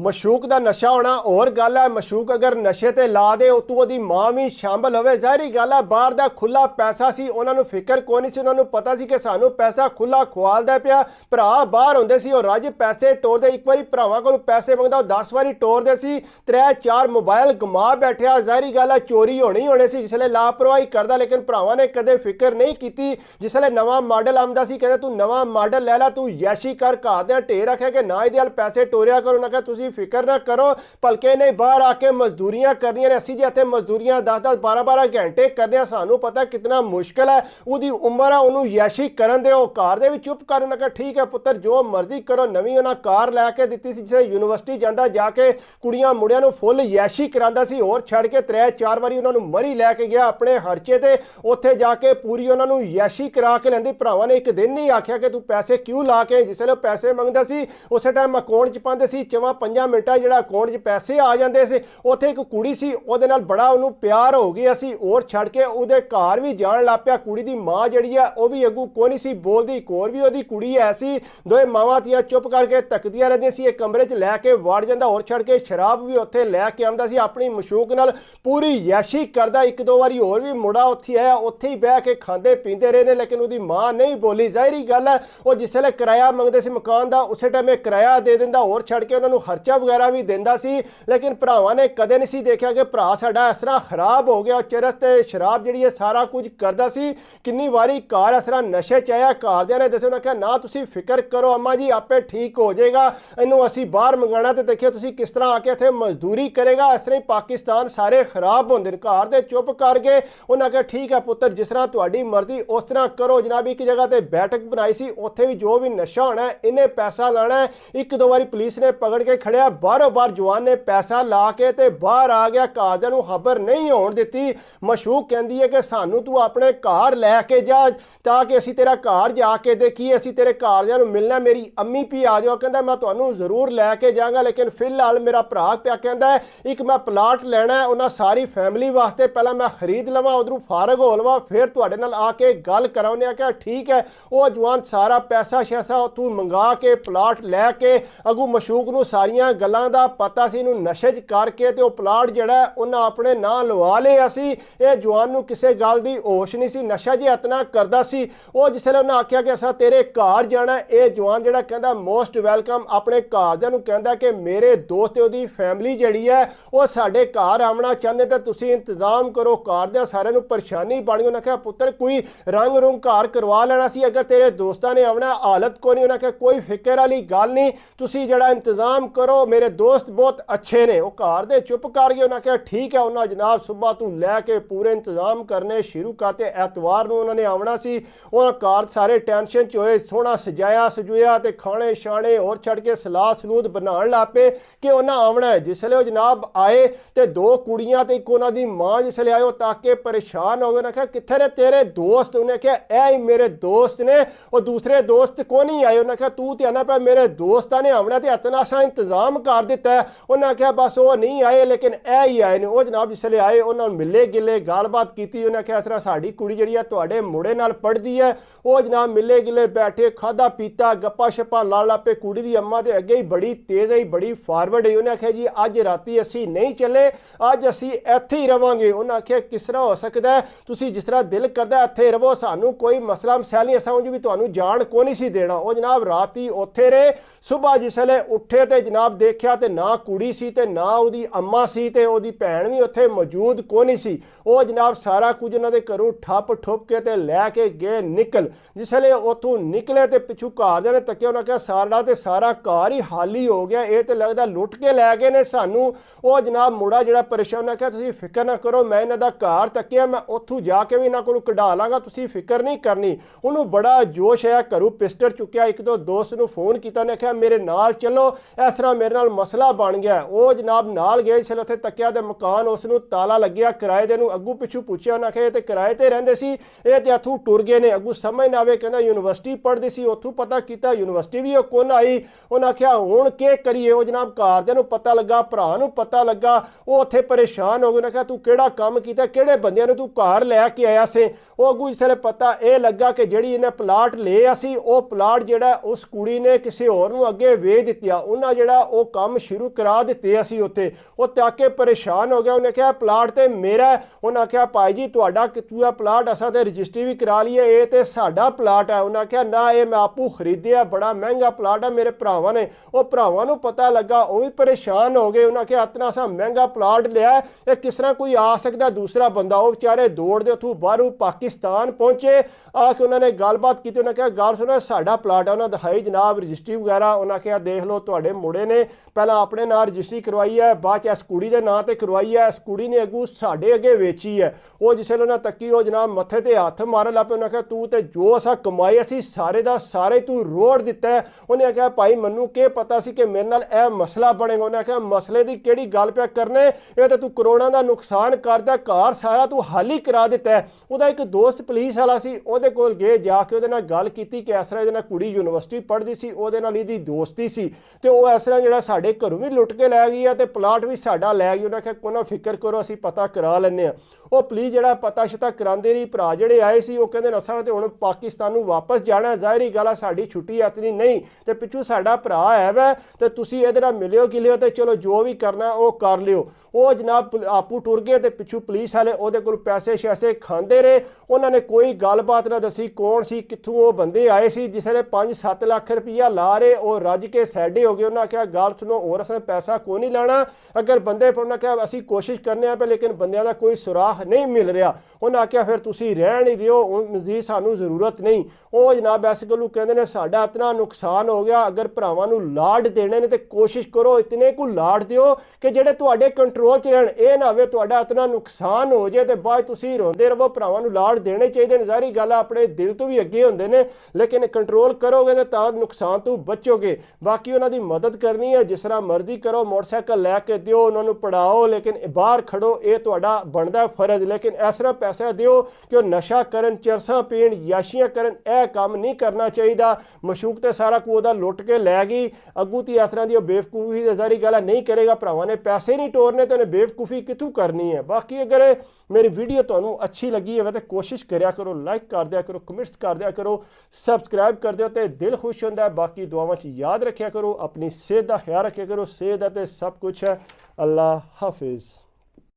मशूक का नशा होना और गल है। मशूक अगर नशे ते ला दे उतों ओदी मां भी शामिल होवे, ज़ाहिरी गल है बाहर दा खुला पैसा सी, उन्होंने फिक्र कोई नहीं सी, उन्होंने पता सी कि सानू पैसा खुला खुआलदा पिया। भरा बाहर होंदे सी और रज पैसे टोरदे, एक बारी भरावां कोलों पैसे मंगदा 10 वारी टोरदे सी, 3-4 मोबाइल गमा बैठिया। ज़ाहिरी गल है चोरी होने सी जिसले लापरवाही करदा, लेकिन भरावां ने कदे फिक्र नहीं की। जिसले नवा मॉडल आंदा सी कहंदे तू नवा मॉडल लै ला, तू यैशी कर, घर दे ढेर रखे कि ना इहदे पैसे टोरिया करो। ना तुसीं फिक्र ना करो, भलके नहीं बाहर आके मजदूरियां करनियां ने। असीं जे इत्थे मजदूरियां 10-10 12-12 घंटे करने, सानू पता कितना मुश्किल है। उहदी उम्र है, उन्होंने यैशी करन दे, घर दे भी चुप कर। उन्हें कहा ठीक है पुत्र जो मर्जी करो। नवीं उन्हें कार लैके दित्ती सी, जिसे यूनिवर्सिटी जांदा जाके कुड़ियां मुंडियां नूं फुल यैशी करांदा सी। होर छड़ के 3-4 वारी उन्होंने मरी लैके गया अपने खर्चे ते, उत्थे जाके पूरी उन्होंने यैशी करा के लैंदी। भरावां ने एक दिन नहीं आख्या कि तू पैसे क्यों ला के, जिसले पैसे मंगदा सी उस टाइम अकाउंट च पांदे सी, 4-5 मिनटां ਜਿਹੜਾ अकाउंट 'ਚ पैसे आ जाते थे। उत्थे एक कुड़ी सी, ਉਹਦੇ ਨਾਲ बड़ा ਉਹਨੂੰ प्यार हो गया सी, और छड़ के ਉਹਦੇ घर भी जान लग पिया। कुड़ी दी मां ਜਿਹੜੀ है वह भी अगू कोई नहीं सी बोलदी। एक होर भी ਉਹਦੀ कुड़ी है सी, दोए मावां धीआं चुप करके तकदियां रहंदियां सी। एक कमरे 'ਚ लैके वड़ जांदा, और छड़ के शराब भी उत्थे लैके आंदा सी, अपनी मशूक नाल पूरी यैशी करदा। 1-2 वारी होर भी मुड़ा उत्थे आया, उत्थे ही बह के खांदे पींदे रहे ने, लेकिन ਉਹਦੀ मां नहीं बोली। ज़ाहिरी गल है वो जिसले किराया मंगदे सी मकान का, उस टाइम किराया दे दिंदा, और छड़ के उन्होंने खर्चा वगैरह भी दिंदा सी। लेकिन भरावां ने कदे नहीं सी देखा कि भरा साडा इस तरह खराब हो गया। चरस ते शराब जिहड़ी है सारा कुछ करदा सी। किन्नी वारी घर इस तरह नशे च आया, घरदियां ने दस्सिया, उन्हें कहा ना तुसीं फिक्र करो अम्मा जी आपे ठीक हो जाएगा, इनू असीं बाहर मंगाना, तो देखियो तुसीं किस तरह आके इत्थे मजदूरी करेगा। इस तरह ही पाकिस्तान सारे खराब होंदे ने। घर दे चुप करके उन्हें कहा ठीक है पुत्र जिस तरह तुहाडी मर्जी उस तरह करो। जनाब एक जगह ते बैठक बनाई सी, उत्थे भी जो भी नशा होना है इन्हें पैसा लाना है। 1-2 वारी पुलिस ने पकड़ के खड़िया, बारों बार जवान ने पैसा ला के ते बाहर आ गया। घरदियां नूं खबर नहीं होण दित्ती। मशूक कहंदी है कि सानू तू अपने घर लैके जा, ताकि असीं तेरा घर जाके देखीए, असीं तेरे घरदियां नूं मिलना। मेरी अम्मी भी आ जाओ, कहंदा मैं तुहानूं जरूर लैके जांगा, लेकिन फिलहाल मेरा भरा पिया कहंदा है एक मैं प्लाट लैना है, उन्हां सारी फैमिली वास्ते पहला मैं खरीद लवां, उधरों फारग हो लवां, फिर तुहाडे नाल आके गल करां। उन्हें आख्या ठीक है। वो जवान सारा पैसा शैसा तू मंगा के प्लाट लैके अगू मशूक नूं सारियां गल्लां दा पता सी, नूं नशे च करके ते प्लाट जिहड़ा उन्हां अपने नां लवा लिया सी। ये जवान नूं किसी गल दी होश नहीं सी, नशा जे इतना करदा सी। वो जिसले उन्हें आख्या कि असां तेरे घर जाना, ये जवान जिहड़ा कहंदा मोस्ट वेलकम, अपने घरदियां नूं कहंदा कि मेरे दोस्त ते उहदी फैमिली जिहड़ी है वो साडे घर आवना चाहंदे, ते तुसीं इंतजाम करो। घरदियां सारिआं नूं परेशानी बन गई। उन्हें कहा पुत्र कोई रंग रूंग घर करवा लेना सी, अगर तेरे दोस्तां ने आवना हालत कोई नहीं। उन्हें कहा कोई फिक्र वाली गल नहीं, तुसीं जिहड़ा इंतजाम करो, मेरे दोस्त बहुत अच्छे ने। वो घर दे चुप कर गए। उन्हें कहा ठीक है। उन्हें जनाब सुबह तू लैके पूरे इंतजाम करने शुरू करते। एतवार नूं उन्होंने आवना सी। उन्हें घर सारे टेंशन च होए, सोहना सजाया सजूया ते खाने शाने और छड़ के सलाह सलूद बनाउण लग पे कि उन्हें आवना है। जिसले वो जनाब आए तो 2 कुड़ियां ते एक उन्हां दी मां जिसले आए ताके परेशान हो गए। उन्हें कहा कित्थे ने तेरे दोस्त? उन्हें कहा ऐ ही मेरे दोस्त ने, और दूसरे दोस्त को नहीं आए। उन्हें कहा तू तो आना पे मेरे दोस्तां ने आवना ते इतना सा इंतजाम कर दिता है। उन्हें कहा बस वो नहीं आए लेकिन ऐ ही आए ने। वो जनाब जिसले आए उन्होंने मिले गिले गलबात की। उन्हें कहा इस तरह साड़ी कुड़ी जिहड़ी है तुहाडे मुंडे नाल पढ़दी है। वो जनाब मिले गिले बैठे, खादा पीता, गप्पा शप्पा ला ला पे। कुड़ी दी अम्मा ते अगे ही बड़ी तेज है, बड़ी फारवर्ड है। उन्हें आख्या जी अज राती असीं नहीं चले, अज असीं इत्थे ही रवांगे। उन्हें आख्या किस तरह हो सकता है, तुसीं जिस तरह दिल करदा इत्थे रवो, सानू कोई मसला मसैल नहीं, असां उंज भी तुहानू जान को नहीं सी देना। वो जनाब राती उत्थे रहे। सुबह जिसले उठे तो जनाब देखा तो ना कुड़ी सी ते ना उहदी अम्मा सी, ते उहदी भैन भी उत्थे मौजूद को नहीं सी। वो जनाब सारा कुछ उन्हां दे घरों ठप ठुप के ते लैके गए निकल। जिसले उत्थों निकले तो पिछू घरदियां ने तकिया। उन्हें कहा सारा ते सारा घर ही खाली हो गया, ये तो लगता लुट के लै गए ने सानू। वो जनाब मुड़ा जिहड़ा परेशान, उन्हें कहा तुसीं फिक्र ना करो, मैं इन्हां दा घर तकिया, मैं उत्थों जाके भी इन्हां कोलों कढा लांगा, तुसीं फिक्र नहीं करनी। उन्होंने बड़ा जोश आया, घरों पिस्टल चुक्या, 1-2 दोस्त नूं फोन किया। उन्हें कहा मेरे नाल चलो, इस तरह मेरे नाल मसला बन गया। वो जनाब नाल गए। जिसले उत्थे तकिया तो मकान उसनूं ताला लग्या, किराए दे नूं अगू पिछू पूछया। उन्हें कहा ते किराए ते रहिंदे सी, ये ते इत्थों टुर गए ने। अगू समझ ना आवे, कहंदा यूनिवर्सिटी पढ़दी सी, उत्थों पता किया यूनिवर्सिटी भी कोन आई। उन्हें आख्या हुण के करिए। वो जनाब घरदियां नूं पता लगा, भरा नूं पता लगा, वो उत्थे परेशान हो गए। उन्हें कहा तू किहड़ा काम कीता, किहड़े बंदियां नूं तू घर लैके आया से। वो अगू जिसले पता यह लगा कि जिहड़ी इन्हें प्लाट लिया सी, वो प्लाट जिहड़ा उस कुड़ी ने किसी होर नूं अगे वेच दित्तिया। उन्हां जिहड़ा ਉਹ ਕੰਮ ਸ਼ੁਰੂ ਕਰਾ ਦਿੱਤੇ ਅਸੀਂ ਉੱਥੇ। ਉਹ ਤੱਕ ਕੇ ਪਰੇਸ਼ਾਨ ਹੋ ਗਿਆ। ਉਹਨੇ ਕਿਹਾ ਪਲਾਟ ਤੇ ਮੇਰਾ। ਉਹਨਾਂ ਕਿਹਾ ਭਾਈ ਜੀ ਤੁਹਾਡਾ ਕਿਤੂਆ ਪਲਾਟ ਅਸਾਂ ਤੇ ਰਜਿਸਟਰੀ ਵੀ ਕਰਾ ਲਈਏ, ਇਹ ਤੇ ਸਾਡਾ ਪਲਾਟ ਹੈ। ਉਹਨਾਂ ਕਿਹਾ ਨਾ ਇਹ ਮੈਂ ਆਪੂ ਖਰੀਦਿਆ, ਬੜਾ ਮਹਿੰਗਾ ਪਲਾਟ ਹੈ, ਮੇਰੇ ਭਰਾਵਾਂ ਨੇ। ਉਹ ਭਰਾਵਾਂ ਨੂੰ ਪਤਾ ਲੱਗਾ, ਉਹ ਵੀ ਪਰੇਸ਼ਾਨ ਹੋ ਗਏ। ਉਹਨਾਂ ਕਿਹਾ ਇਤਨਾ ਸਾ ਮਹਿੰਗਾ ਪਲਾਟ ਲਿਆ, ਇਹ ਕਿਸ ਤਰ੍ਹਾਂ ਕੋਈ ਆ ਸਕਦਾ ਦੂਸਰਾ ਬੰਦਾ। ਉਹ ਵਿਚਾਰੇ ਦੌੜਦੇ ਉੱਥੋਂ ਬਾਹਰੋਂ ਪਾਕਿਸਤਾਨ ਪਹੁੰਚੇ। ਆ ਕੇ ਉਹਨਾਂ ਨੇ ਗੱਲਬਾਤ ਕੀਤੀ। ਉਹਨਾਂ ਕਿਹਾ ਗੱਲ ਸੁਣੋ ਸਾਡਾ ਪਲਾਟ ਹੈ। ਉਹਨਾਂ ਦਿਖਾਈ ਜਨਾਬ ਰਜਿਸਟਰੀ ਵਗੈਰਾ। ਉਹਨਾਂ ਕਿਹਾ ਦੇਖ ਲਓ ਤੁਹਾਡੇ ਮੁੰਡੇ ਨੇ ਪਹਿਲਾਂ ਆਪਣੇ ਨਾਂ ਰਜਿਸਟਰੀ ਕਰਵਾਈ ਹੈ, ਬਾਅਦ 'ਚ ਇਸ ਕੁੜੀ ਦੇ ਨਾਂ ਤੇ ਕਰਵਾਈ ਹੈ। ਇਸ ਕੁੜੀ ਨੇ ਅੱਗੋਂ ਸਾਡੇ ਅੱਗੇ ਵੇਚੀ ਹੈ। ਉਹ ਜਿਸ ਵੇਲੇ ਉਹਨਾਂ ਤੱਕੀ ਉਹ ਜਨਾਬ ਮੱਥੇ ਤੇ ਹੱਥ ਮਾਰਨ ਲੱਗ ਪਏ। ਉਹਨਾਂ ਕਿਹਾ ਤੂੰ ਤੇ ਜੋ ਅਸਾਂ ਕਮਾਈ ਅਸੀਂ ਸਾਰੇ ਦਾ ਸਾਰੇ ਤੂੰ ਰੋੜ ਦਿੱਤਾ। ਉਹਨੇ ਕਿਹਾ ਭਾਈ ਮੈਨੂੰ ਕੀ ਪਤਾ ਸੀ ਕਿ ਮੇਰੇ ਨਾਲ ਇਹ ਮਸਲਾ ਬਣੇਗਾ। ਉਹਨੇ ਕਿਹਾ ਮਸਲੇ ਦੀ ਕਿਹੜੀ ਗੱਲ ਪਿਆ ਕਰਨੇ, ਇਹ ਤਾਂ ਤੂੰ ਕਰੋੜਾਂ ਦਾ ਨੁਕਸਾਨ ਕਰਦਾ, ਘਰ ਸਾਰਾ ਤੂੰ ਹੱਲ ਹੀ ਕਰਾ ਦਿੱਤਾ। ਉਹਦਾ ਇੱਕ ਦੋਸਤ ਪੁਲਿਸ ਵਾਲਾ ਸੀ, ਉਹਦੇ ਕੋਲ ਗਏ, ਜਾ ਕੇ ਉਹਦੇ ਨਾਲ ਗੱਲ ਕੀਤੀ ਕਿ ਇਸ ਤਰ੍ਹਾਂ ਇਹਦੇ ਨਾਲ ਕੁੜੀ ਯੂਨੀਵਰਸਿਟੀ ਪੜ੍ਹਦੀ ਸੀ, ਉਹਦੇ ਨਾਲ ਇਹਦੀ ਦੋਸਤੀ ਸੀ ਤੇ ਉਹ ਇਸ ਤਰ੍ਹਾਂ ਜਿਹੜਾ ਸਾਡੇ ਘਰੋਂ ਵੀ ਲੁੱਟ ਕੇ ਲੈ ਗਈ ਹੈ ਤੇ ਪਲਾਟ ਵੀ ਸਾਡਾ ਲੈ ਗਈ। ਉਹਨਾਂ ਕਿਹਾ ਕੋਈ ਨਾ ਫਿਕਰ ਕਰੋ ਅਸੀਂ ਪਤਾ ਕਰਾ ਲੈਂਦੇ ਹਾਂ। ਉਹ ਪੁਲਿਸ ਜਿਹੜਾ ਪਤਾ ਸ਼ਤਾ ਕਰਾਉਂਦੇ ਰਹੀ। ਭਰਾ ਜਿਹੜੇ ਆਏ ਸੀ ਉਹ ਕਹਿੰਦੇ ਅਸਾਂ ਤੇ ਹੁਣ ਪਾਕਿਸਤਾਨ ਨੂੰ ਵਾਪਸ ਜਾਣਾ, ਜ਼ਾਹਿਰੀ ਗੱਲ ਆ ਸਾਡੀ ਛੁੱਟੀ ਇਤਨੀ ਨਹੀਂ ਤੇ ਪਿੱਛੋਂ ਸਾਡਾ ਭਰਾ ਹੈ ਵੈ ਤੇ ਤੁਸੀਂ ਇਹਦੇ ਨਾਲ ਮਿਲਿਓ ਗਿਲਿਓ ਤੇ ਚਲੋ ਜੋ ਵੀ ਕਰਨਾ ਉਹ ਕਰ ਲਿਓ। ਉਹ ਜਨਾਬ ਆਪੂ ਟੁਰ ਗਏ ਤੇ ਪਿੱਛੋਂ ਪੁਲਿਸ ਵਾਲੇ ਉਹਦੇ ਕੋਲ ਪੈਸੇ ਸ਼ੈਸੇ ਖਾਂਦੇ ਰਹੇ। ਉਹਨਾਂ ਨੇ ਕੋਈ ਗੱਲਬਾਤ ਨਾ ਦੱਸੀ ਕੌਣ ਸੀ, ਕਿੱਥੋਂ ਉਹ ਬੰਦੇ ਆਏ ਸੀ। ਜਿਸ ਵੇਲੇ 5-7 ਲੱਖ ਰੁਪਈਆ ਲਾ ਰਹੇ ਉਹ ਰੱਜ ਕੇ ਸੈਡੇ ਹੋ ਗਏ। ਉਹਨਾਂ ਕਿਹਾ ਗੱਲ ਸੁਣੋ ਹੋਰ ਅਸਾਂ ਪੈਸਾ ਕੋਈ ਨਹੀਂ ਲੈਣਾ, ਅਗਰ ਬੰਦੇ ਉਹਨਾਂ ਕਿਹਾ ਅਸੀਂ ਕੋਸ਼ਿਸ਼ ਕਰਨੇ ਆ ਪਏ ਲੇਕਿਨ ਬੰਦਿਆਂ ਦਾ ਕੋਈ ਸੁਰਾਖ ਨਹੀਂ ਮਿਲ ਰਿਹਾ। ਉਹਨਾਂ ਆਖਿਆ ਫਿਰ ਤੁਸੀਂ ਰਹਿਣ ਹੀ ਦਿਓ, ਮਜ਼ੀਦ ਸਾਨੂੰ ਜ਼ਰੂਰਤ ਨਹੀਂ। ਉਹ ਜਨਾਬ ਇਸ ਗੱਲੋਂ ਕਹਿੰਦੇ ਨੇ ਸਾਡਾ ਇਤਨਾ ਨੁਕਸਾਨ ਹੋ ਗਿਆ, ਅਗਰ ਭਰਾਵਾਂ ਨੂੰ ਲਾਡ ਦੇਣੇ ਨੇ ਤੇ ਕੋਸ਼ਿਸ਼ ਕਰੋ ਇਤਨੇ ਕੁ ਲਾਡ ਦਿਓ ਕਿ ਜਿਹੜੇ ਤੁਹਾਡੇ ਕੰਟਰੋਲ 'ਚ ਰਹਿਣ। ਇਹ ਨਾ ਹੋਵੇ ਤੁਹਾਡਾ ਇਤਨਾ ਨੁਕਸਾਨ ਹੋ ਜਾਏ ਤੇ ਬਾਅਦ ਤੁਸੀਂ ਰੋਂਦੇ ਰਹੋ। ਭਰਾਵਾਂ ਨੂੰ ਲਾਡ ਦੇਣੇ ਚਾਹੀਦੇ ਨੇ, ਜ਼ਾਹਿਰੀ ਗੱਲ ਆਪਣੇ ਦਿਲ ਤੋਂ ਵੀ ਅੱਗੇ ਹੁੰਦੇ ਨੇ, ਲੇਕਿਨ ਕੰਟਰੋਲ ਕਰੋਗੇ ਤੇ ਤਾਂ ਨੁਕਸਾਨ ਤੋਂ ਬਚੋਗੇ। ਬਾਕੀ ਉਹਨਾਂ ਦੀ ਮਦਦ ਕਰਨੀ ਹੈ, ਜਿਸ ਤਰ੍ਹਾਂ ਮਰਜ਼ੀ ਕਰੋ, ਮੋਟਰਸਾਈਕਲ ਲੈ ਕੇ ਦਿਓ, ਉਹਨਾਂ ਨੂੰ ਪੜਾਓ, ਲੇਕਿਨ ਬਾਹਰ ਖੜੋ, ਇਹ ਤੁਹਾਡਾ ਬਣਦਾ ਫਰਜ਼। ਲੇਕਿਨ ਇਸ ਤਰ੍ਹਾਂ ਪੈਸਾ ਦਿਓ ਕਿ ਉਹ ਨਸ਼ਾ ਕਰਨ, ਚਰਸਾਂ ਪੀਣ, ਯਾਸ਼ੀਆਂ ਕਰਨ, ਇਹ ਕੰਮ ਨਹੀਂ ਕਰਨਾ ਚਾਹੀਦਾ। ਮਸ਼ੂਕ ਤੇ ਸਾਰਾ ਕੁਝ ਉਹਦਾ ਲੁੱਟ ਕੇ ਲੈ ਗਈ, ਅੱਗੂ ਤੀ ਇਸ ਤਰ੍ਹਾਂ ਦੀ ਉਹ ਬੇਵਕੂਫੀ ਦੀ ਜ਼ਾਹਿਰੀ ਗੱਲ ਨਹੀਂ ਕਰੇਗਾ। ਭਰਾਵਾਂ ਨੇ ਪੈਸੇ ਨਹੀਂ ਟੋਰਨੇ ਤੇ ਉਹਨੇ ਬੇਵਕੂਫੀ ਕਿੱਥੋਂ ਕਰਨੀ ਹੈ। ਬਾਕੀ ਅਗਰ ਮੇਰੀ ਵੀਡੀਓ ਤੁਹਾਨੂੰ ਅੱਛੀ ਲੱਗੀ ਹੋਵੇ ਤਾਂ ਕੋਸ਼ਿਸ਼ ਕਰਿਆ ਕਰੋ, ਲਾਈਕ ਕਰ ਦਿਆ ਕਰੋ, ਕਮੈਂਟਸ ਕਰ ਦਿਆ ਕਰੋ, ਸਬਸਕ੍ਰਾਈਬ ਕਰ ਦਿਓ ਤੇ ਦਿਲ ਖੁਸ਼ ਹੁੰਦਾ ਹੈ। ਬਾਕੀ ਦੁਆਵਾਂ 'ਚ ਯਾਦ ਰੱਖਿਆ ਕਰੋ, ਆਪਣੀ ਸਿਹਤ ਦਾ ਖਿਆਲ ਰੱਖਿਆ ਕਰੋ। ਸਿਹਤ ਅਤੇ ਸਭ ਕੁਝ ਹੈ। ਅੱਲਾ ਹਾਫਿਜ਼।